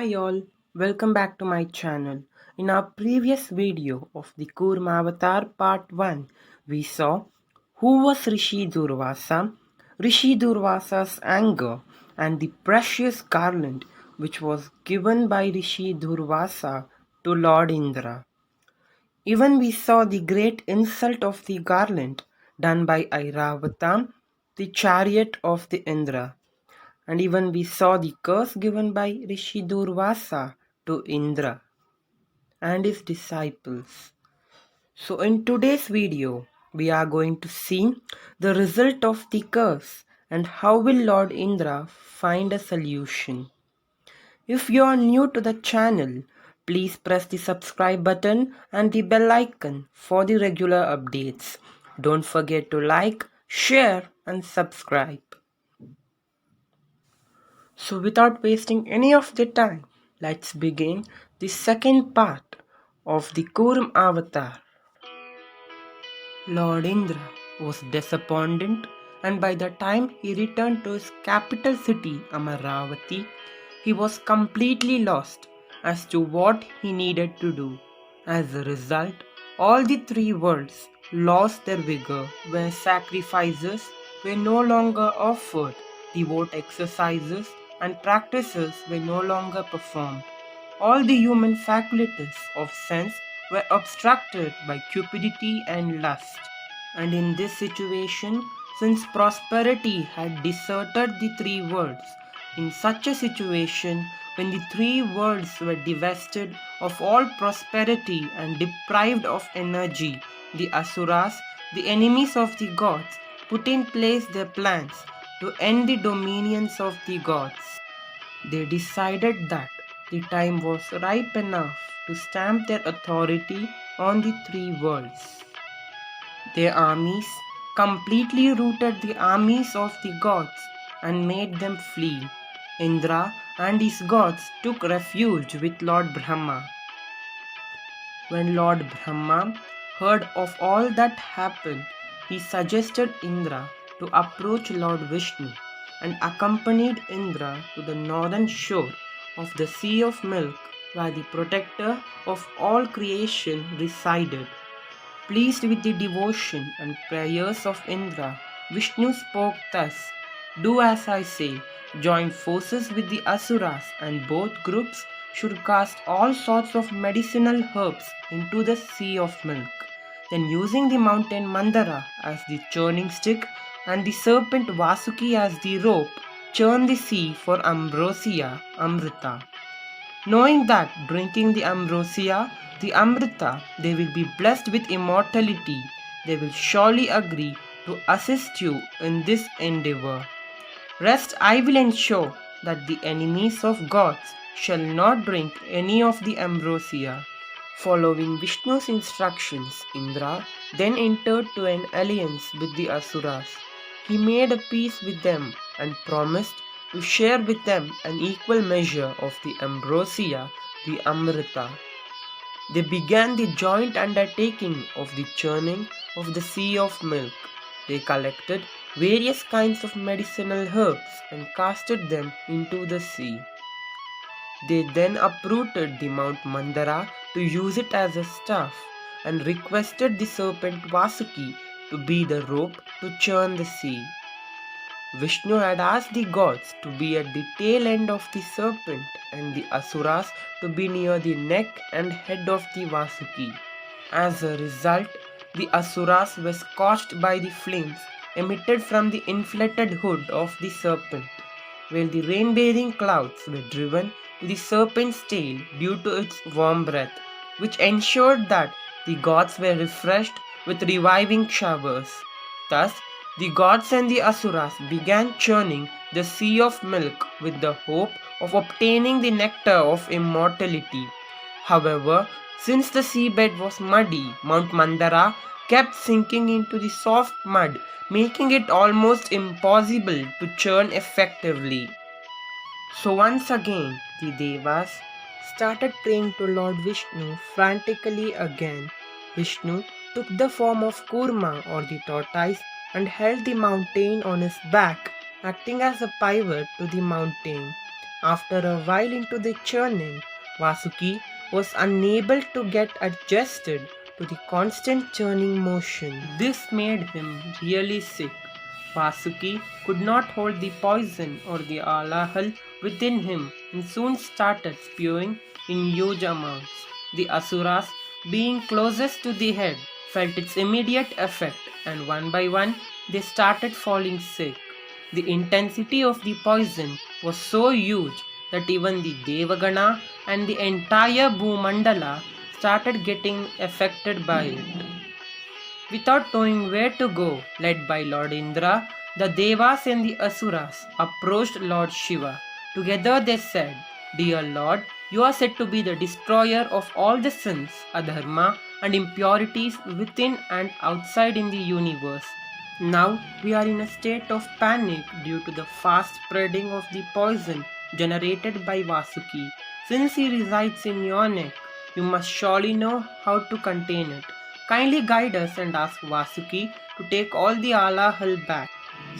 Hi all, welcome back to my channel. In our previous video of the KURMA Avatar Part 1, we saw who was Rishi Durvasa's anger, and the precious garland which was given by Rishi Durvasa to Lord Indra. Even we saw the great insult of the garland done by Airavatam, the chariot of the Indra. And even we saw the curse given by Rishi Durvasa to Indra and his disciples. So in today's video, we are going to see the result of the curse and how will Lord Indra find a solution. If you are new to the channel, please press the subscribe button and the bell icon for the regular updates. Don't forget to like, share and subscribe. So without wasting any of the time, let's begin the second part of the KURMA Avatar. Lord Indra was despondent, and by the time he returned to his capital city Amaravati, he was completely lost as to what he needed to do. As a result, all the three worlds lost their vigor where sacrifices were no longer offered, devout exercises and practices were no longer performed. All the human faculties of sense were obstructed by cupidity and lust. And in this situation, since prosperity had deserted the three worlds, in such a situation, when the three worlds were divested of all prosperity and deprived of energy, the Asuras, the enemies of the gods, put in place their plans to end the dominions of the gods. They decided that the time was ripe enough to stamp their authority on the three worlds. Their armies completely routed the armies of the gods and made them flee. Indra and his gods took refuge with Lord Brahma. When Lord Brahma heard of all that happened, he suggested Indra to approach Lord Vishnu and accompanied Indra to the northern shore of the Sea of Milk where the protector of all creation resided. Pleased with the devotion and prayers of Indra, Vishnu spoke thus: "Do as I say, join forces with the Asuras, and both groups should cast all sorts of medicinal herbs into the Sea of Milk. Then using the mountain Mandara as the churning stick and the serpent Vasuki as the rope, churn the sea for ambrosia, Amrita. Knowing that drinking the ambrosia, the Amrita, they will be blessed with immortality, they will surely agree to assist you in this endeavor. Rest I will ensure that the enemies of gods shall not drink any of the ambrosia." Following Vishnu's instructions, Indra then entered to an alliance with the Asuras. He made a peace with them and promised to share with them an equal measure of the ambrosia, the Amrita. They began the joint undertaking of the churning of the Sea of Milk. They collected various kinds of medicinal herbs and casted them into the sea. They then uprooted the Mount Mandara to use it as a staff and requested the serpent Vasuki to be the rope to churn the sea. Vishnu had asked the gods to be at the tail end of the serpent and the Asuras to be near the neck and head of the Vasuki. As a result, the Asuras were scorched by the flames emitted from the inflated hood of the serpent, while the rain-bathing clouds were driven to the serpent's tail due to its warm breath, which ensured that the gods were refreshed with reviving showers. Thus, the gods and the Asuras began churning the Sea of Milk with the hope of obtaining the nectar of immortality. However, since the seabed was muddy, Mount Mandara kept sinking into the soft mud, making it almost impossible to churn effectively. So once again, the Devas started praying to Lord Vishnu frantically again. Vishnu took the form of Kurma or the tortoise and held the mountain on his back, acting as a pivot to the mountain. After a while into the churning, Vasuki was unable to get adjusted to the constant churning motion. This made him really sick. Vasuki could not hold the poison or the alahal within him and soon started spewing in huge amounts. The Asuras, being closest to the head, felt its immediate effect, and one by one they started falling sick. The intensity of the poison was so huge that even the Devagana and the entire Bhumandala started getting affected by it. Without knowing where to go, led by Lord Indra, the Devas and the Asuras approached Lord Shiva. Together they said, "Dear Lord, you are said to be the destroyer of all the sins, adharma, and impurities within and outside in the universe. Now we are in a state of panic due to the fast spreading of the poison generated by Vasuki. Since he resides in your neck, you must surely know how to contain it. Kindly guide us and ask Vasuki to take all the alahal back,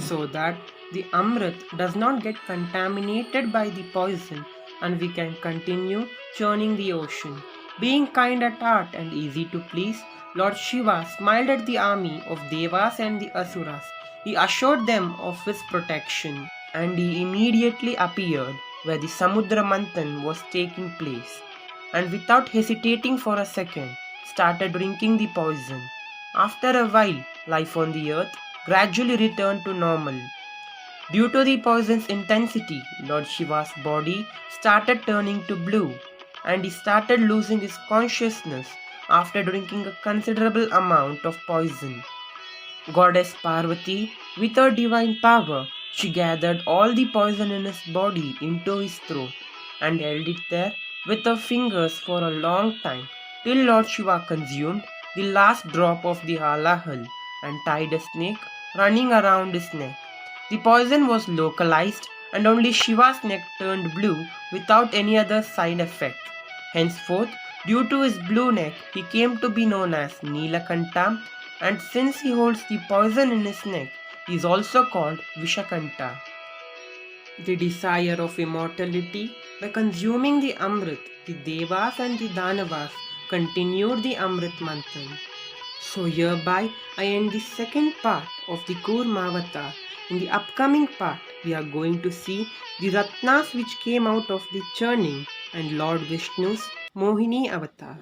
so that the Amrit does not get contaminated by the poison and we can continue churning the ocean." Being kind at heart and easy to please, Lord Shiva smiled at the army of Devas and the Asuras. He assured them of his protection, and he immediately appeared where the Samudra Manthan was taking place, and without hesitating for a second, started drinking the poison. After a while, life on the earth gradually returned to normal. Due to the poison's intensity, Lord Shiva's body started turning to blue, and he started losing his consciousness after drinking a considerable amount of poison. Goddess Parvati, with her divine power, she gathered all the poison in his body into his throat and held it there with her fingers for a long time till Lord Shiva consumed the last drop of the alahal and tied a snake running around his neck. The poison was localized and only Shiva's neck turned blue without any other side effect. Henceforth, due to his blue neck, he came to be known as Neela Kantam, and since he holds the poison in his neck, he is also called Vishakanta. The desire of immortality, by consuming the Amrit, the Devas and the Danavas continued the Amrit Manthan. So hereby I end the second part of the KURMA Avatar. In the upcoming part, we are going to see the Ratnas which came out of the churning and Lord Vishnu's Mohini Avatar.